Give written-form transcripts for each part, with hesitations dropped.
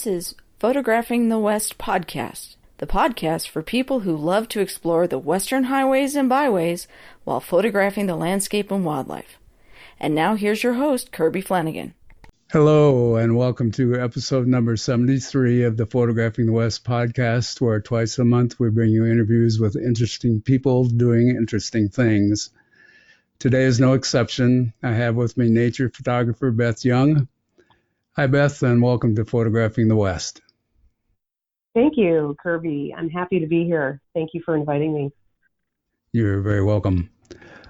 This is Photographing the West podcast, the podcast for people who love to explore the western highways and byways while photographing the landscape and wildlife. And now here's your host, Kirby Flanagan. Hello, and welcome to episode number 73 of the Photographing the West podcast, where twice a month we bring you interviews with interesting people doing interesting things. Today is no exception. I have with me nature photographer Beth Young. Hi, Beth, and welcome to Photographing the West. Thank you, Kirby. I'm happy to be here. Thank you for inviting me. You're very welcome.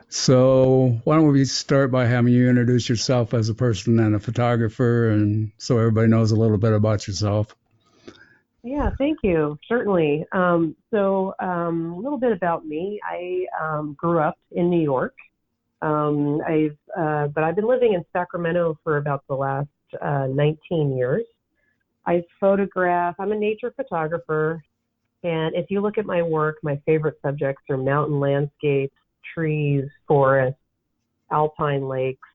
So why don't we start by having you introduce yourself as a person and a photographer, and so everybody knows a little bit about yourself. Yeah, thank you. Certainly. A little bit about me. I grew up in New York. But I've been living in Sacramento for about the last 19 years. I'm a nature photographer, and if you look at my work, my favorite subjects are mountain landscapes, trees, forests, alpine lakes.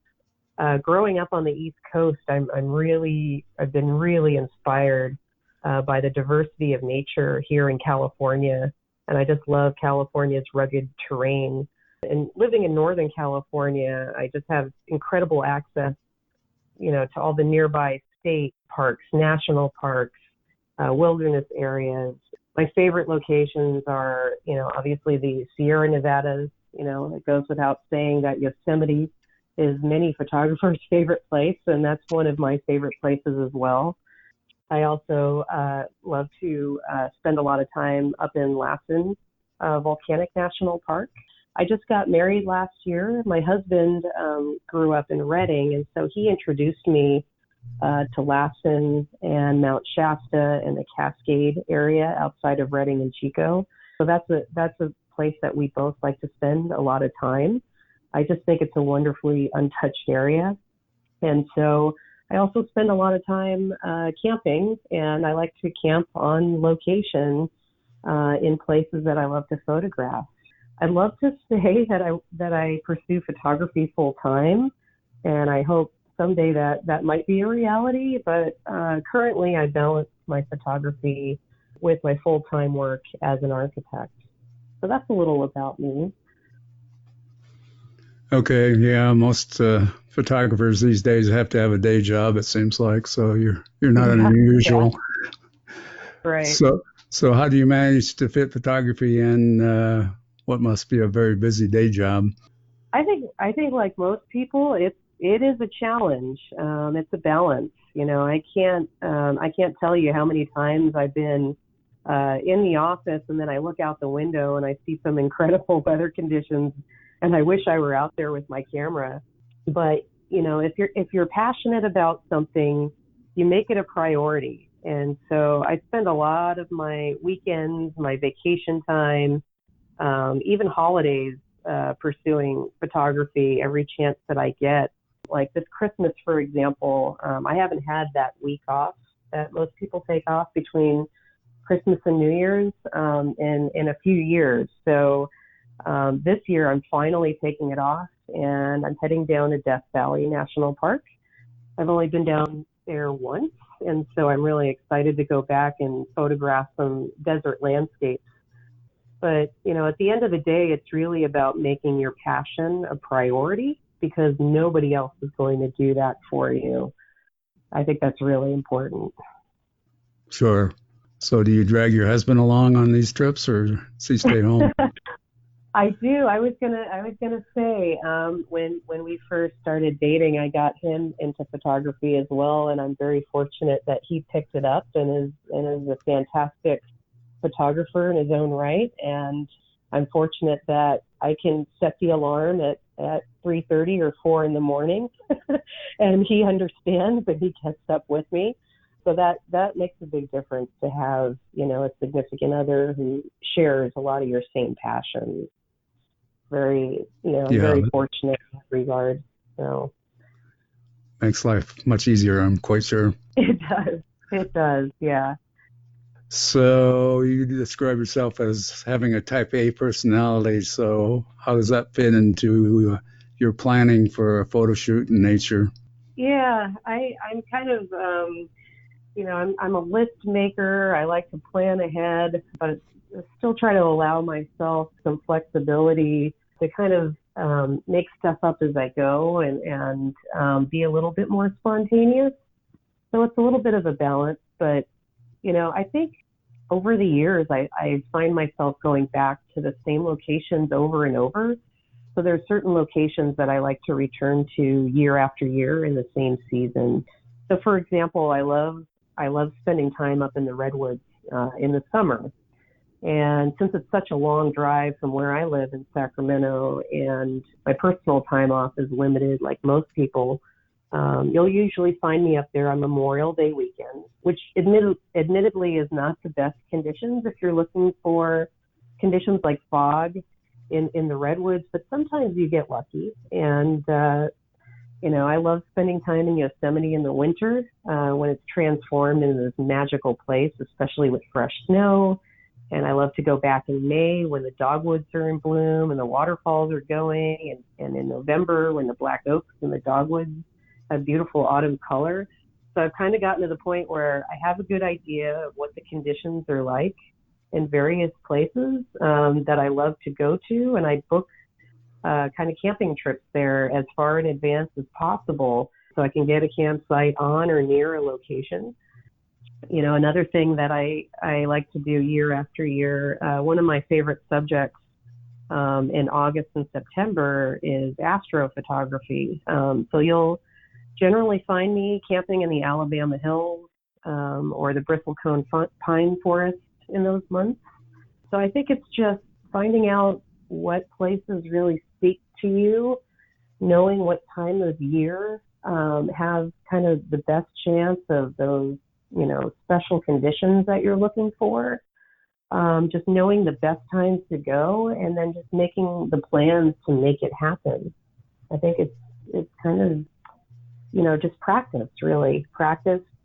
Growing up on the East Coast, I've been really inspired by the diversity of nature here in California, and I just love California's rugged terrain. And living in Northern California, I just have incredible access, to all the nearby state parks, national parks, wilderness areas. My favorite locations are, obviously the Sierra Nevadas. It goes without saying that Yosemite is many photographers' favorite place, and that's one of my favorite places as well. I also love to spend a lot of time up in Lassen Volcanic National Park. I just got married last year. My husband grew up in Redding, and so he introduced me to Lassen and Mount Shasta and the Cascade area outside of Redding and Chico. So that's a place that we both like to spend a lot of time. I just think it's a wonderfully untouched area. And so I also spend a lot of time camping, and I like to camp on location in places that I love to photograph. I'd love to say that I pursue photography full time, and I hope someday that might be a reality, but currently I balance my photography with my full-time work as an architect. So that's a little about me. Okay, yeah, most photographers these days have to have a day job, it seems like, so you're not unusual. Yeah. Right. So how do you manage to fit photography in what must be a very busy day job? I think like most people, it is a challenge. It's a balance. I can't tell you how many times I've been in the office and then I look out the window and I see some incredible weather conditions and I wish I were out there with my camera. But, if you're passionate about something, you make it a priority. And so I spend a lot of my weekends, my vacation time, even holidays, pursuing photography every chance that I get. Like this Christmas, for example, I haven't had that week off that most people take off between Christmas and New Year's in a few years. So this year I'm finally taking it off, and I'm heading down to Death Valley National Park. I've only been down there once, and so I'm really excited to go back and photograph some desert landscapes. But, at the end of the day, it's really about making your passion a priority, because nobody else is going to do that for you. I think that's really important. Sure. So do you drag your husband along on these trips, or does he stay home? I do. I was gonna say, when we first started dating, I got him into photography as well, and I'm very fortunate that he picked it up and is a fantastic photographer in his own right. And I'm fortunate that I can set the alarm at 3:30 or 4 in the morning, and he understands, and he gets up with me. So that makes a big difference to have, a significant other who shares a lot of your same passions. Very fortunate in that regard. So makes life much easier, I'm quite sure. It does, yeah. So you describe yourself as having a type A personality. So how does that fit into your planning for a photo shoot in nature? Yeah, I'm kind of I'm a list maker. I like to plan ahead, but still try to allow myself some flexibility to kind of make stuff up as I go and be a little bit more spontaneous. So it's a little bit of a balance, but I think over the years, I find myself going back to the same locations over and over. So there's certain locations that I like to return to year after year in the same season. So for example, I love spending time up in the redwoods in the summer. And since it's such a long drive from where I live in Sacramento and my personal time off is limited like most people, you'll usually find me up there on Memorial Day weekend, which admittedly is not the best conditions if you're looking for conditions like fog in the redwoods, but sometimes you get lucky. And, I love spending time in Yosemite in the winter when it's transformed into this magical place, especially with fresh snow. And I love to go back in May when the dogwoods are in bloom and the waterfalls are going, and in November when the black oaks and the dogwoods have beautiful autumn color. So I've kind of gotten to the point where I have a good idea of what the conditions are like in various places that I love to go to, and I book kind of camping trips there as far in advance as possible so I can get a campsite on or near a location. Another thing that I like to do year after year, one of my favorite subjects in August and September is astrophotography. So you'll generally find me camping in the Alabama hills or the Bristlecone Pine forest in those months. So I think it's just finding out what places really speak to you, knowing what time of year have kind of the best chance of those, special conditions that you're looking for. Just knowing the best times to go and then just making the plans to make it happen. I think it's kind of, just practice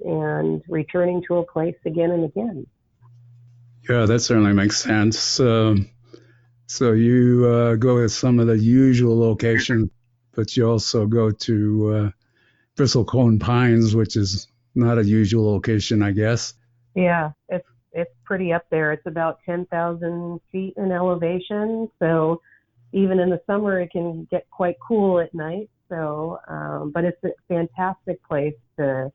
and returning to a place again and again. Yeah, that certainly makes sense. So you go to some of the usual locations, but you also go to Bristlecone Pines, which is not a usual location, I guess. Yeah, it's pretty up there. It's about 10,000 feet in elevation. So even in the summer, it can get quite cool at night. So, but it's a fantastic place to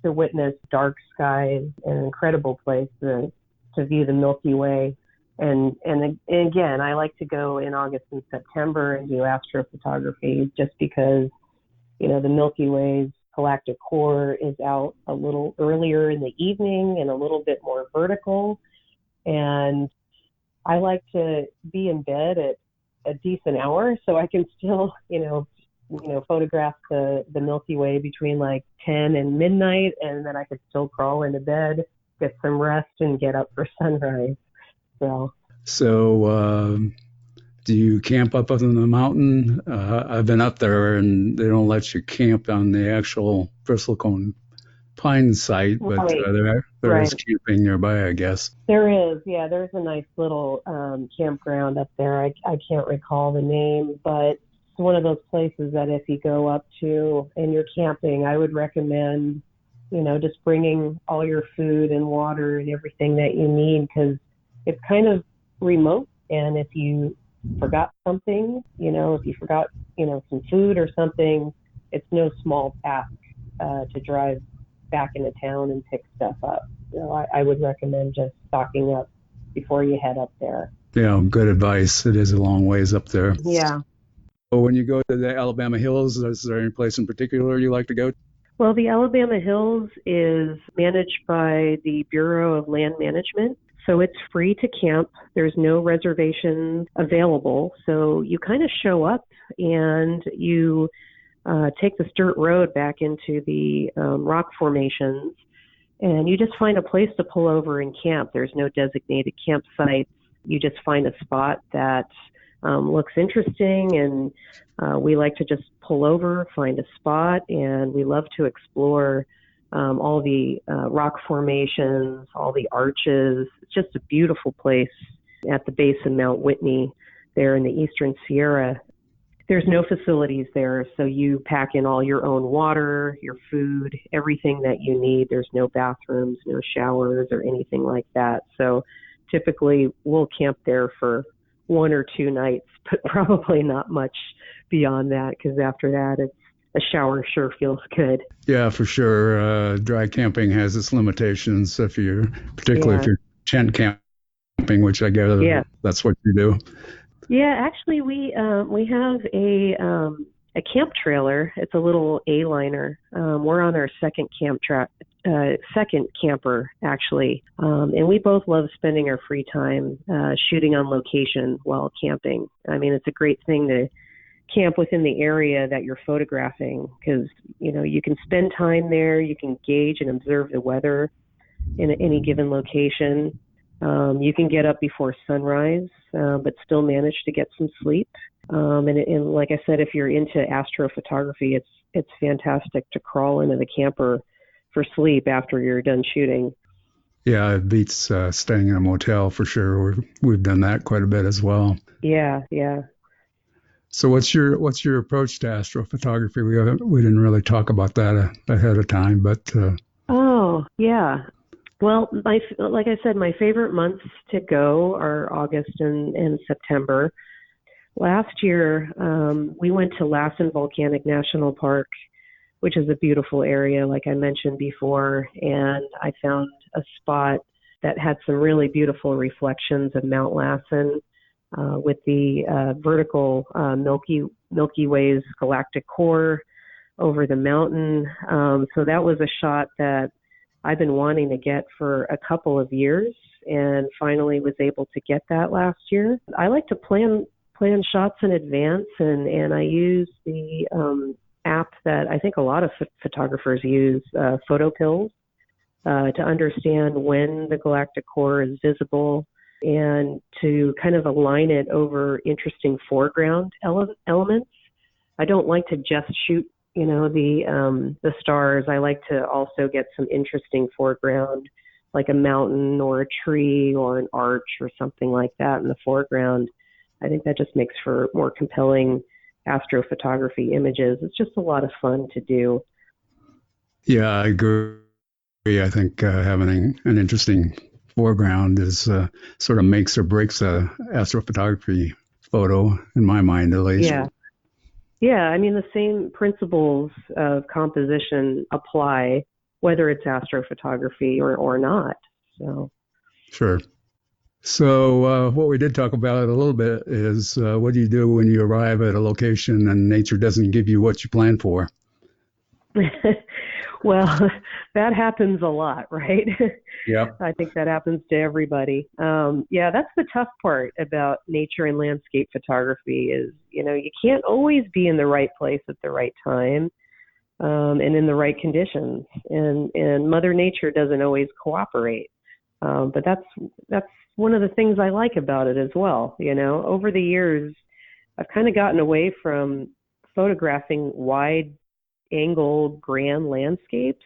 witness dark skies, an incredible place to view the Milky Way. And again, I like to go in August and September and do astrophotography just because, the Milky Way's galactic core is out a little earlier in the evening and a little bit more vertical. And I like to be in bed at a decent hour so I can still, photograph the Milky Way between like 10 and midnight, and then I could still crawl into bed, get some rest, and get up for sunrise. So do you camp up on the mountain? I've been up there, and they don't let you camp on the actual Bristlecone Pine site, but there is camping nearby, I guess. There is, yeah. There's a nice little campground up there. I can't recall the name, but it's one of those places that if you go up to and you're camping, I would recommend, just bringing all your food and water and everything that you need, because it's kind of remote, and if you forgot something, if you forgot, some food or something, it's no small task to drive back into town and pick stuff up. I would recommend just stocking up before you head up there. Yeah, good advice. It is a long ways up there. Yeah. So when you go to the Alabama Hills, is there any place in particular you like to go? Well, the Alabama Hills is managed by the Bureau of Land Management. So it's free to camp. There's no reservations available. So you kind of show up and you take this dirt road back into the rock formations, and you just find a place to pull over and camp. There's no designated campsite. You just find a spot that looks interesting, and we like to just pull over, find a spot, and we love to explore all the rock formations, all the arches. It's just a beautiful place at the base of Mount Whitney there in the Eastern Sierra. There's no facilities there, so you pack in all your own water, your food, everything that you need. There's no bathrooms, no showers, or anything like that. So typically we'll camp there for 1 or 2 nights, but probably not much beyond that, because after that, a shower sure feels good. Yeah, for sure. Dry camping has its limitations particularly if you're tent camping, which I guess that's what you do. Yeah, actually, we have a camp trailer. It's a little A-liner. We're on our second camper, actually, and we both love spending our free time shooting on location while camping. I mean, it's a great thing to camp within the area that you're photographing, because you can spend time there, you can gauge and observe the weather in any given location. You can get up before sunrise, but still manage to get some sleep. And like I said, if you're into astrophotography, it's fantastic to crawl into the camper for sleep after you're done shooting. Yeah, it beats staying in a motel for sure. We've done that quite a bit as well. Yeah. So what's your approach to astrophotography? We didn't really talk about that ahead of time, but. Oh, yeah. Well, like I said, my favorite months to go are August and September. Last year, we went to Lassen Volcanic National Park, which is a beautiful area, like I mentioned before, and I found a spot that had some really beautiful reflections of Mount Lassen with the vertical Milky Way's galactic core over the mountain. So that was a shot that I've been wanting to get for a couple of years, and finally was able to get that last year. I like to plan shots in advance, and I use the app that I think a lot of photographers use, PhotoPills, to understand when the galactic core is visible and to kind of align it over interesting foreground elements. I don't like to just shoot the stars. I like to also get some interesting foreground, like a mountain or a tree or an arch or something like that in the foreground. I think that just makes for more compelling astrophotography images. It's just a lot of fun to do. Yeah, I agree. I think having an interesting foreground is sort of makes or breaks a astrophotography photo, in my mind at least. Yeah, I mean, the same principles of composition apply whether it's astrophotography or not. So. Sure. So what we did talk about a little bit is what do you do when you arrive at a location and nature doesn't give you what you planned for? Well, that happens a lot, right? Yeah. I think that happens to everybody. Yeah, that's the tough part about nature and landscape photography is, you can't always be in the right place at the right time and in the right conditions. And Mother Nature doesn't always cooperate. But that's one of the things I like about it as well. Over the years, I've kind of gotten away from photographing wide-angled grand landscapes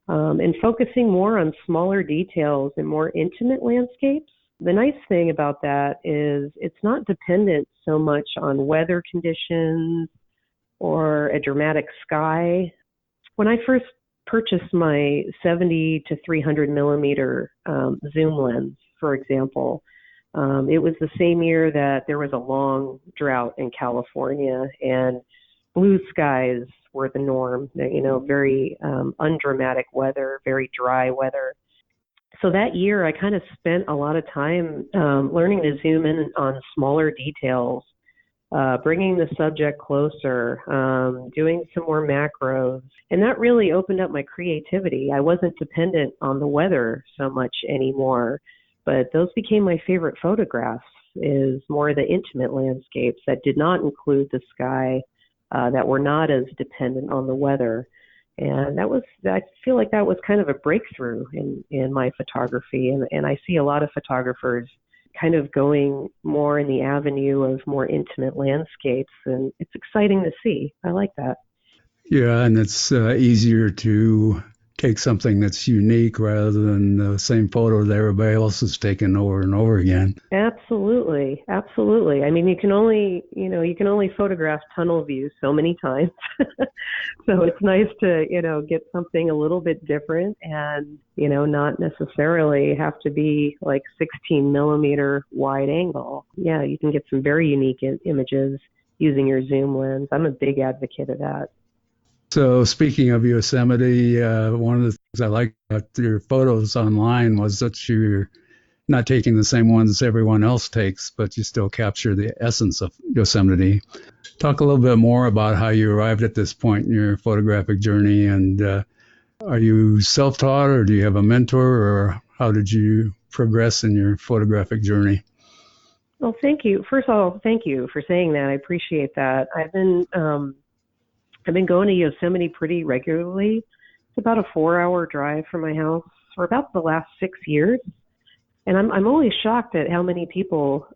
and focusing more on smaller details and more intimate landscapes. The nice thing about that is it's not dependent so much on weather conditions or a dramatic sky. When I first purchased my 70 to 300 millimeter zoom lens, for example, it was the same year that there was a long drought in California and blue skies were the norm, very undramatic weather, very dry weather. So that year I kind of spent a lot of time learning to zoom in on smaller details, bringing the subject closer, doing some more macros. And that really opened up my creativity. I wasn't dependent on the weather so much anymore, but those became my favorite photographs, is more the intimate landscapes that did not include the sky, that were not as dependent on the weather. And I feel like that was kind of a breakthrough in my photography. And I see a lot of photographers kind of going more in the avenue of more intimate landscapes, and it's exciting to see. I like that. Yeah, and it's easier to take something that's unique rather than the same photo that everybody else has taken over and over again. Absolutely. Absolutely. I mean, you can only photograph tunnel views so many times. So it's nice to, get something a little bit different and, not necessarily have to be like 16 millimeter wide angle. Yeah, you can get some very unique images using your zoom lens. I'm a big advocate of that. So speaking of Yosemite, one of the things I like about your photos online was that you're not taking the same ones everyone else takes, but you still capture the essence of Yosemite. Talk a little bit more about how you arrived at this point in your photographic journey, and are you self-taught or do you have a mentor, or how did you progress in your photographic journey? Well, thank you. First of all, thank you for saying that. I appreciate that. I've been going to Yosemite pretty regularly. It's about a 4-hour drive from my house for about the last 6 years. And I'm always shocked at how many people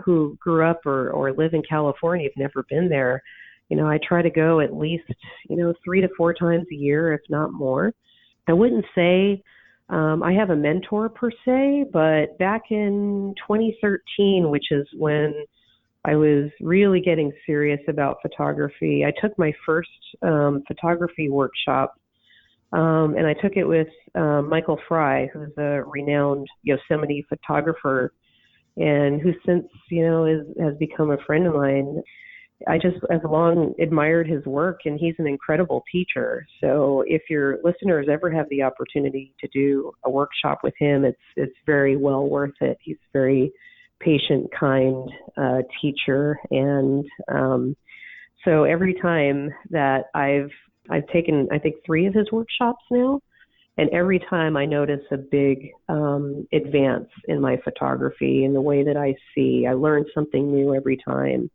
who grew up or live in California have never been there. I try to go at least, 3 to 4 times a year, if not more. I wouldn't say I have a mentor per se, but back in 2013, which is when I was really getting serious about photography, I took my first photography workshop. And I took it with Michael Fry, who's a renowned Yosemite photographer and who since, has become a friend of mine. I just have long admired his work, and he's an incredible teacher. So if your listeners ever have the opportunity to do a workshop with him, it's very well worth it. He's a very patient, kind teacher. And so every time that I've taken, I think, 3 of his workshops now, and every time I notice a big advance in my photography and the way that I see. I learn something new every time.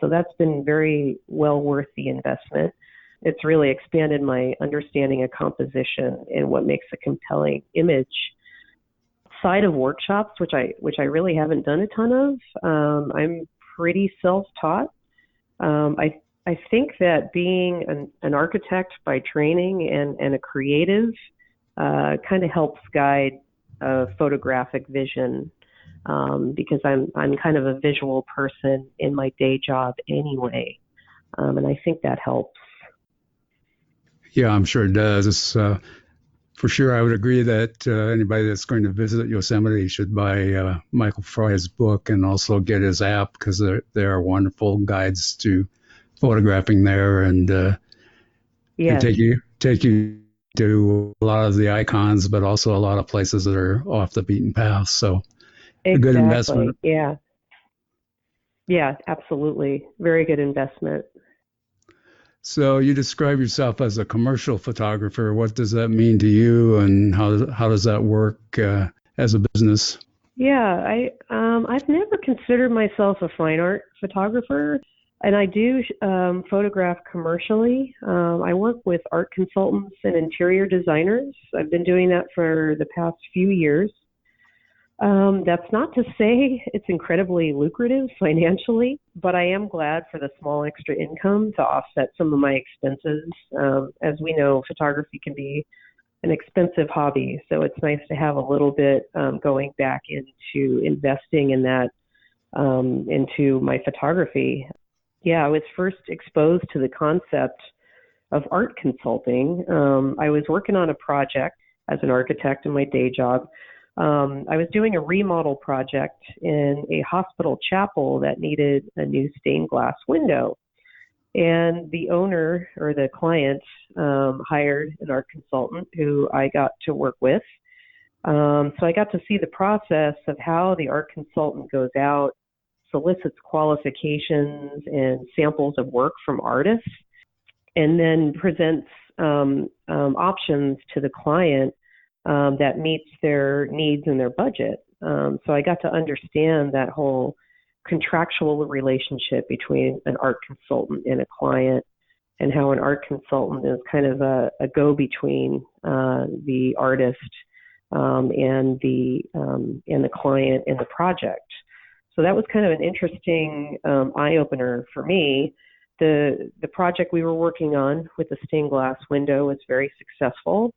So that's been very well worth the investment. It's really expanded my understanding of composition and what makes a compelling image. Side of workshops, which I really haven't done a ton of, I'm pretty self-taught. I think that being an architect by training and a creative kind of helps guide a photographic vision because I'm kind of a visual person in my day job anyway, and I think that helps. Yeah, I'm sure it does. For sure, I would agree that anybody that's going to visit Yosemite should buy Michael Fry's book and also get his app, because they are wonderful guides to photographing there, and take you to a lot of the icons, but also a lot of places that are off the beaten path. So exactly. A good investment. Yeah, absolutely. Very good investment. So you describe yourself as a commercial photographer. What does that mean to you, and how does that work as a business? Yeah, I've never considered myself a fine art photographer, and I do photograph commercially. I work with art consultants and interior designers. I've been doing that for the past few years. That's not to say it's incredibly lucrative financially, but I am glad for the small extra income to offset some of my expenses. As we know, photography can be an expensive hobby, so it's nice to have a little bit going back into investing in that, into my photography. Yeah, I was first exposed to the concept of art consulting. I was working on a project as an architect in my day job. I was doing a remodel project in a hospital chapel that needed a new stained glass window. And the owner or the client hired an art consultant who I got to work with. So I got to see the process of how the art consultant goes out, solicits qualifications and samples of work from artists, and then presents options to the client that meets their needs and their budget. So I got to understand that whole contractual relationship between an art consultant and a client, and how an art consultant is kind of a go-between the artist and the client in the project. So that was kind of an interesting eye-opener for me. the project we were working on with the stained glass window was very successful.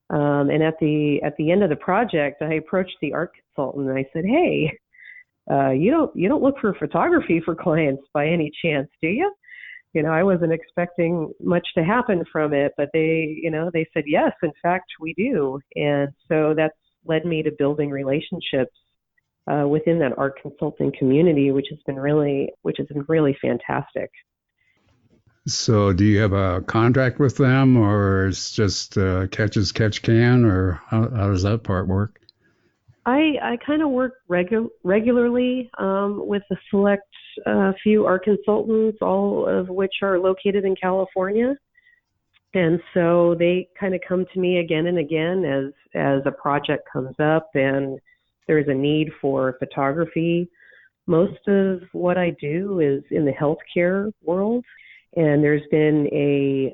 And at the end of the project, I approached the art consultant and I said, "Hey, you don't look for photography for clients by any chance, do you?" I wasn't expecting much to happen from it, but they said, "Yes, in fact, we do." And so that's led me to building relationships within that art consulting community, which has been really fantastic. So do you have a contract with them, or it's just catch as catch can, or how does that part work? I kind of work regularly with a select few art consultants, all of which are located in California. And so they kind of come to me again and again as a project comes up and there's a need for photography. Most of what I do is in the healthcare world. And there's been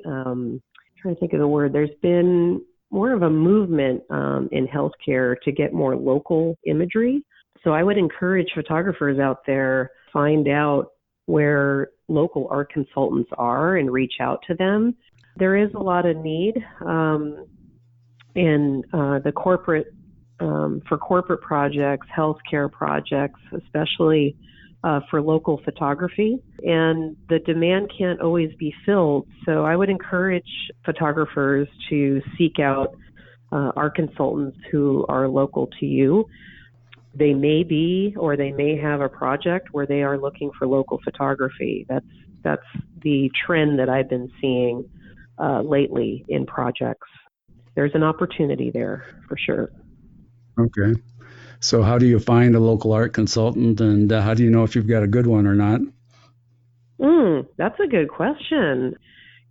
trying to think of the word, there's been more of a movement in healthcare to get more local imagery. So I would encourage photographers out there, find out where local art consultants are and reach out to them. There is a lot of need in the corporate, for corporate projects, healthcare projects, especially for local photography, and the demand can't always be filled. So I would encourage photographers to seek out art consultants who are local to you. They may be, or they may have a project where they are looking for local photography. That's the trend that I've been seeing lately in projects. There's an opportunity there for sure. Okay. So how do you find a local art consultant, and how do you know if you've got a good one or not? That's a good question.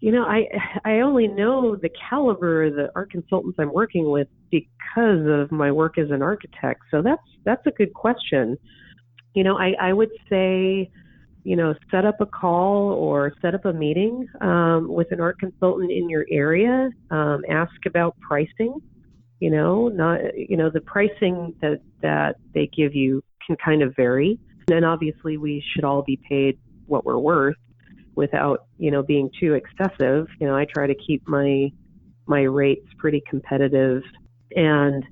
I only know the caliber of the art consultants I'm working with because of my work as an architect. So that's a good question. I would say, set up a call or set up a meeting with an art consultant in your area. Ask about pricing. The pricing that they give you can kind of vary. And obviously we should all be paid what we're worth without, being too excessive. I try to keep my rates pretty competitive. And,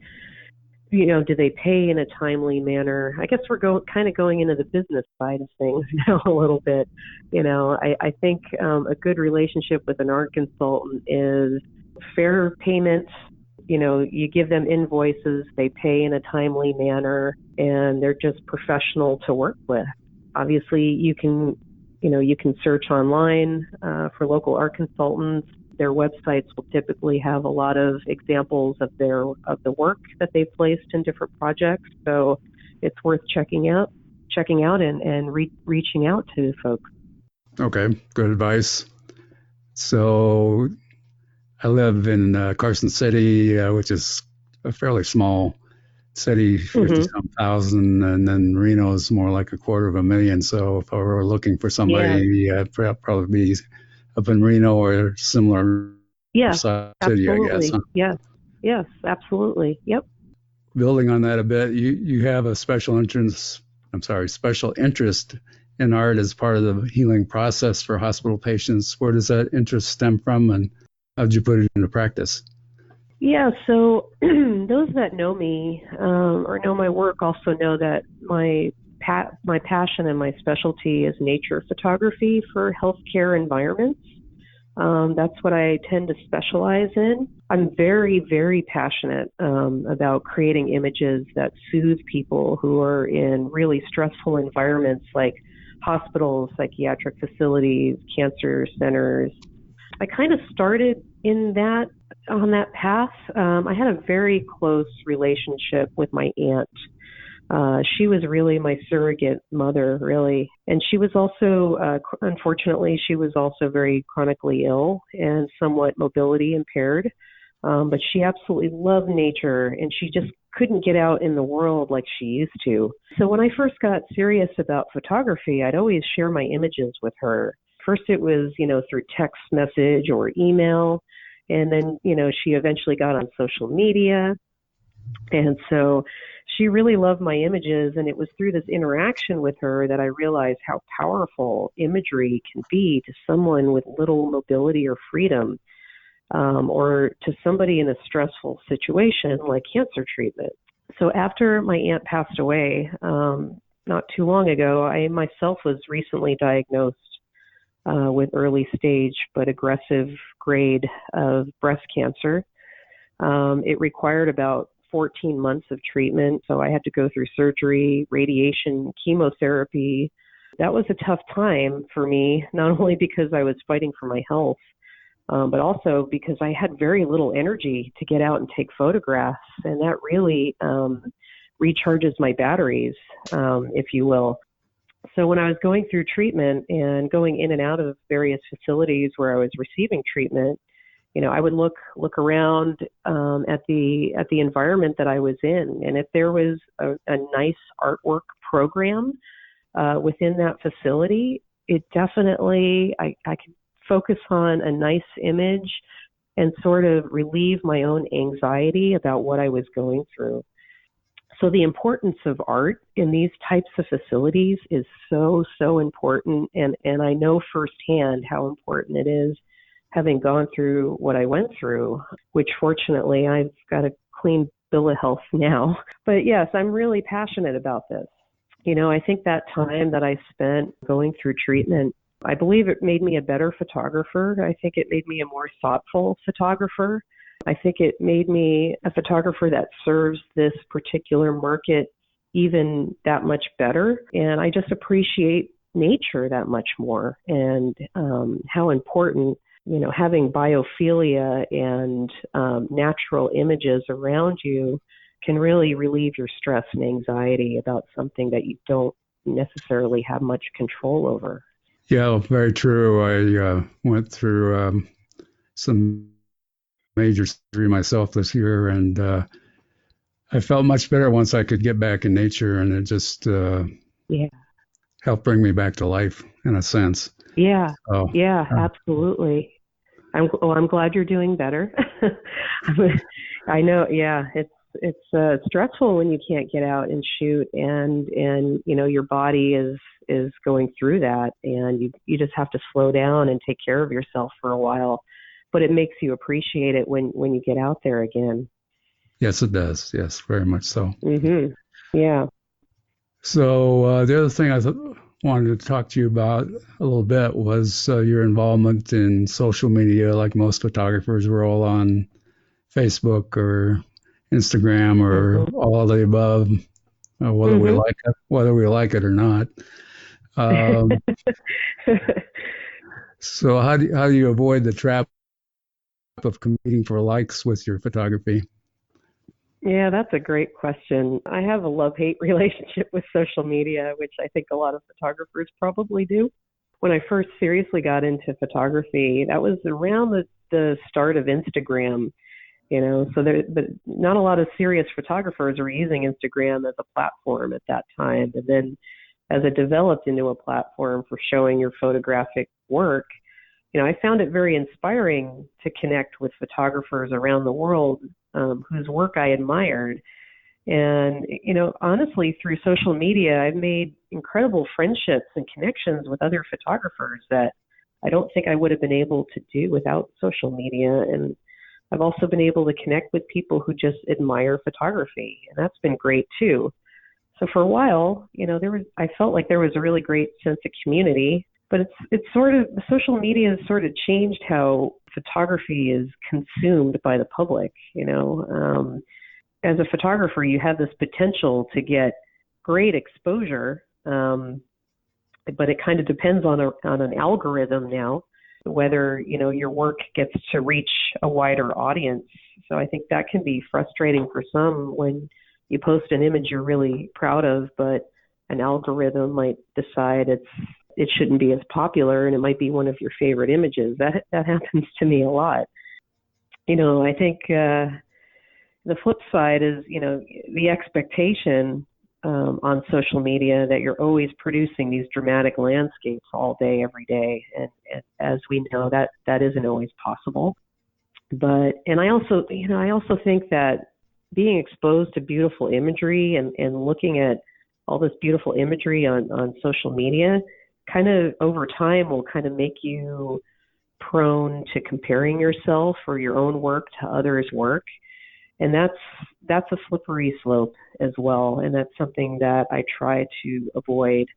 do they pay in a timely manner? I guess we're going into the business side of things now a little bit. I think a good relationship with an art consultant is fair payment. You give them invoices, they pay in a timely manner, and they're just professional to work with. Obviously, you can search online for local art consultants. Their websites will typically have a lot of examples of the work that they've placed in different projects. So it's worth checking out and reaching out to folks. Okay, good advice. So I live in Carson City, which is a fairly small city, 50-some thousand, and then Reno is more like 250,000. So if I were looking for somebody, I'd probably be up in Reno or similar size city, I guess. Huh? Yes, absolutely. Yep. Building on that a bit, you have a special interest in art as part of the healing process for hospital patients. Where does that interest stem from, and how did you put it into practice? Yeah, so those that know me or know my work also know that my passion and my specialty is nature photography for healthcare environments. That's what I tend to specialize in. I'm very, very passionate about creating images that soothe people who are in really stressful environments like hospitals, psychiatric facilities, cancer centers. I kind of started on that path. I had a very close relationship with my aunt. She was really my surrogate mother, really. And she was also, unfortunately, she was also very chronically ill and somewhat mobility impaired. But she absolutely loved nature, and she just couldn't get out in the world like she used to. So when I first got serious about photography, I'd always share my images with her. First it was, through text message or email. And then, she eventually got on social media. And so she really loved my images, and it was through this interaction with her that I realized how powerful imagery can be to someone with little mobility or freedom, or to somebody in a stressful situation like cancer treatment. So after my aunt passed away, not too long ago, I myself was recently diagnosed with early stage but aggressive grade of breast cancer. It required about 14 months of treatment, so I had to go through surgery, radiation, chemotherapy. That was a tough time for me, not only because I was fighting for my health, but also because I had very little energy to get out and take photographs, and that really recharges my batteries, if you will. So when I was going through treatment and going in and out of various facilities where I was receiving treatment, I would look around at the environment that I was in, and if there was a nice artwork program within that facility, it definitely I could focus on a nice image and sort of relieve my own anxiety about what I was going through. So the importance of art in these types of facilities is so important, and I know firsthand how important it is, having gone through what I went through, which fortunately I've got a clean bill of health now. But yes, I'm really passionate about this. I think that time that I spent going through treatment, I believe it made me a better photographer. I think it made me a more thoughtful photographer. I think it made me a photographer that serves this particular market even that much better. And I just appreciate nature that much more, and how important having biophilia and natural images around you can really relieve your stress and anxiety about something that you don't necessarily have much control over. Yeah, very true. I went through some major surgery myself this year, and I felt much better once I could get back in nature, and it just helped bring me back to life in a sense. Yeah, absolutely. I'm glad you're doing better. I know, it's stressful when you can't get out and shoot, and your body is going through that, and you just have to slow down and take care of yourself for a while. But it makes you appreciate it when you get out there again. Yes, it does. Yes, very much so. Mm-hmm. Yeah. So the other thing I wanted to talk to you about a little bit was your involvement in social media. Like most photographers, we're all on Facebook or Instagram or all of the above, whether we like it or not. So how do you avoid the trap of competing for likes with your photography? Yeah, that's a great question. I have a love-hate relationship with social media, which I think a lot of photographers probably do. When I first seriously got into photography, that was around the start of Instagram, but not a lot of serious photographers were using Instagram as a platform at that time. And then as it developed into a platform for showing your photographic work, I found it very inspiring to connect with photographers around the world whose work I admired. And, honestly, through social media, I've made incredible friendships and connections with other photographers that I don't think I would have been able to do without social media. And I've also been able to connect with people who just admire photography, and that's been great too. So for a while, I felt like there was a really great sense of community. But it's sort of, social media has sort of changed how photography is consumed by the public. As a photographer, you have this potential to get great exposure, but it kind of depends on an algorithm now, whether your work gets to reach a wider audience. So I think that can be frustrating for some when you post an image you're really proud of, but an algorithm might decide it shouldn't be as popular, and it might be one of your favorite images. That happens to me a lot. I think the flip side is, the expectation on social media that you're always producing these dramatic landscapes all day, every day. And as we know, that isn't always possible. And I also think that being exposed to beautiful imagery and looking at all this beautiful imagery on social media kind of over time will kind of make you prone to comparing yourself or your own work to others' work. And that's a slippery slope as well. And that's something that I try to avoid.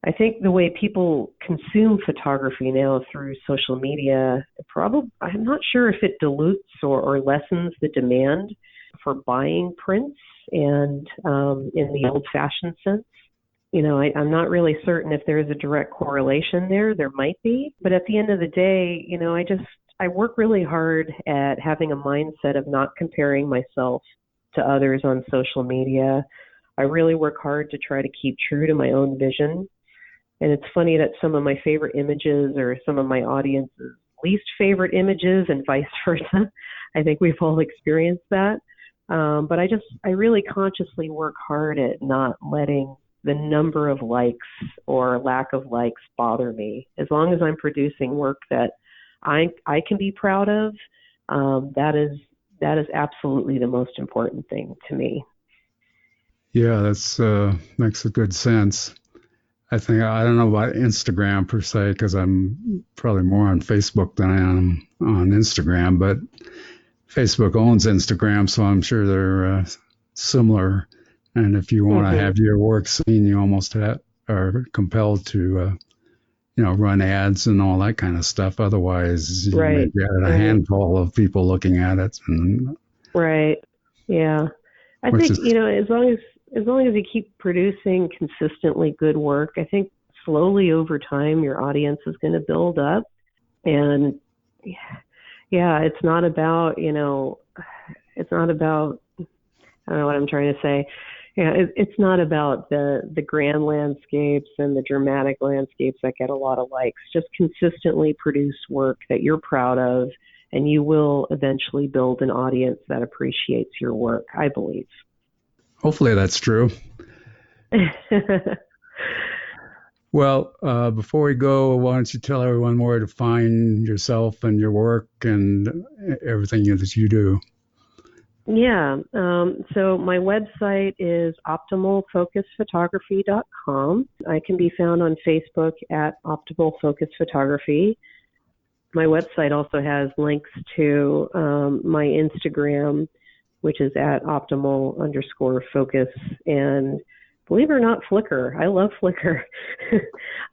I think the way people consume photography now through social media, I'm not sure if it dilutes or lessens the demand for buying prints and in the old-fashioned sense. I'm not really certain if there's a direct correlation there. There might be. But at the end of the day, I work really hard at having a mindset of not comparing myself to others on social media. I really work hard to try to keep true to my own vision. And it's funny that some of my favorite images are some of my audience's least favorite images and vice versa. I think we've all experienced that. But I really consciously work hard at not letting the number of likes or lack of likes bother me. As long as I'm producing work that I can be proud of, that is absolutely the most important thing to me. Yeah, that's makes a good sense. I don't know about Instagram per se, because I'm probably more on Facebook than I am on Instagram, but Facebook owns Instagram, so I'm sure they're similar. And if you want to have your work seen, you almost are compelled to, run ads and all that kind of stuff. Otherwise, you may get a handful of people looking at it. Right. Yeah. I think, as long as you keep producing consistently good work, I think slowly over time your audience is going to build up. And yeah, it's not about, I don't know what I'm trying to say. Yeah, it's not about the grand landscapes and the dramatic landscapes that get a lot of likes. Just consistently produce work that you're proud of, and you will eventually build an audience that appreciates your work, I believe. Hopefully that's true. Well, before we go, why don't you tell everyone where to find yourself and your work and everything that you do? Yeah. So my website is optimalfocusphotography.com. I can be found on Facebook at Optimal Focus Photography. My website also has links to my Instagram, which is at optimal_focus, and believe it or not, Flickr. I love Flickr.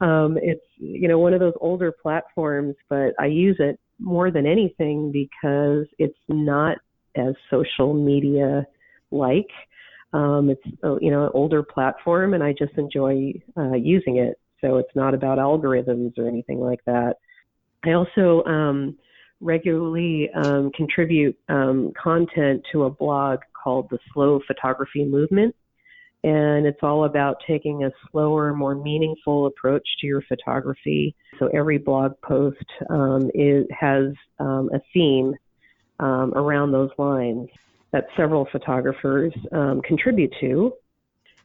It's, one of those older platforms, but I use it more than anything because it's not as social media like. It's, an older platform, and I just enjoy using it. So it's not about algorithms or anything like that. I also regularly contribute content to a blog called The Slow Photography Movement. And it's all about taking a slower, more meaningful approach to your photography. So every blog post has a theme around those lines that several photographers contribute to.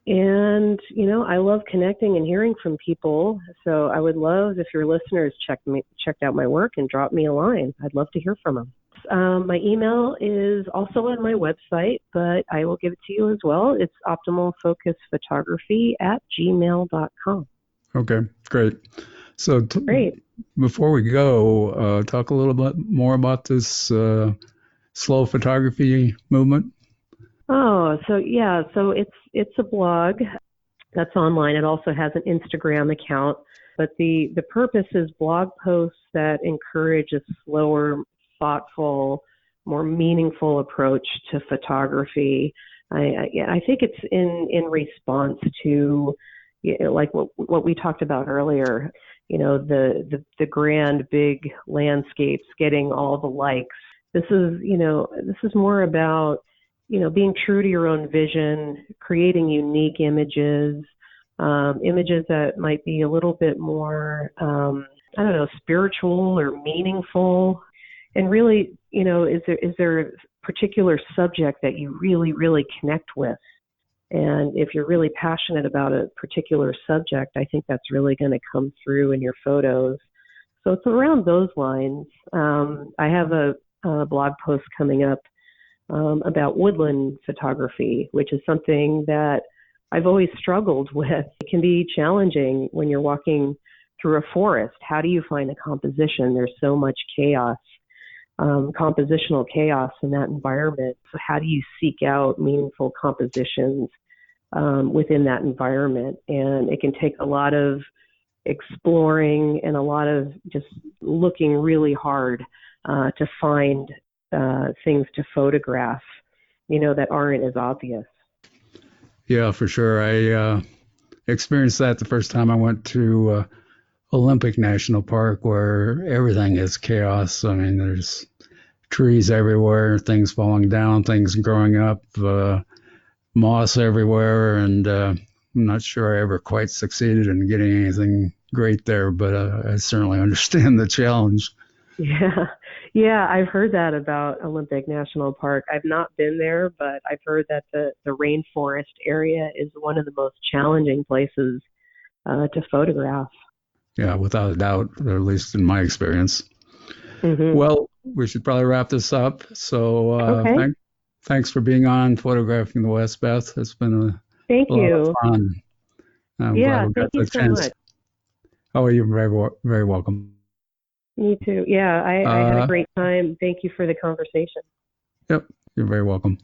And, I love connecting and hearing from people. So I would love if your listeners checked out my work and dropped me a line. I'd love to hear from them. My email is also on my website, but I will give it to you as well. It's optimalfocusphotography@gmail.com. Okay, great. So Great. Before we go, talk a little bit more about this slow photography movement. Oh, so it's a blog that's online. It also has an Instagram account, but the purpose is blog posts that encourage a slower, thoughtful, more meaningful approach to photography. I think it's in response to like what we talked about earlier. The grand big landscapes getting all the likes. This is more about being true to your own vision, creating unique images that might be a little bit more, spiritual or meaningful. And really, is there a particular subject that you really, really connect with? And if you're really passionate about a particular subject, I think that's really going to come through in your photos. So it's around those lines. I have a blog post coming up about woodland photography, which is something that I've always struggled with. It can be challenging when you're walking through a forest. How do you find a composition? There's so much chaos, compositional chaos in that environment. So how do you seek out meaningful compositions within that environment? And it can take a lot of exploring and a lot of just looking really hard to find things to photograph, that aren't as obvious. Yeah, for sure. I experienced that the first time I went to Olympic National Park, where everything is chaos. I mean, there's trees everywhere, things falling down, things growing up, moss everywhere, and I'm not sure I ever quite succeeded in getting anything great there, but I certainly understand the challenge. Yeah, I've heard that about Olympic National Park. I've not been there, but I've heard that the rainforest area is one of the most challenging places to photograph. Yeah, without a doubt, or at least in my experience. Mm-hmm. Well, we should probably wrap this up. So Okay. thanks for being on Photographing the West, Beth. It's been a lot of fun. I'm glad we got thank you the so chance. much. Oh, you're very welcome. Me too. Yeah, I had a great time. Thank you for the conversation. Yep, you're very welcome.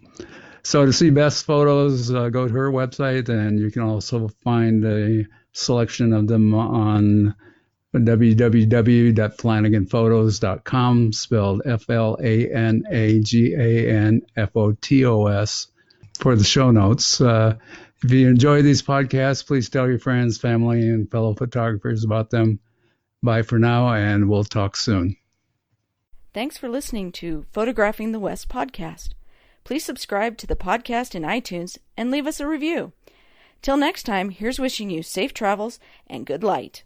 So to see Beth's photos, go to her website, and you can also find a selection of them on www.flanaganphotos.com, spelled FLANAGANPHOTOS, for the show notes. If you enjoy these podcasts, please tell your friends, family, and fellow photographers about them. Bye for now, and we'll talk soon. Thanks for listening to Photographing the West podcast. Please subscribe to the podcast in iTunes and leave us a review. Till next time, here's wishing you safe travels and good light.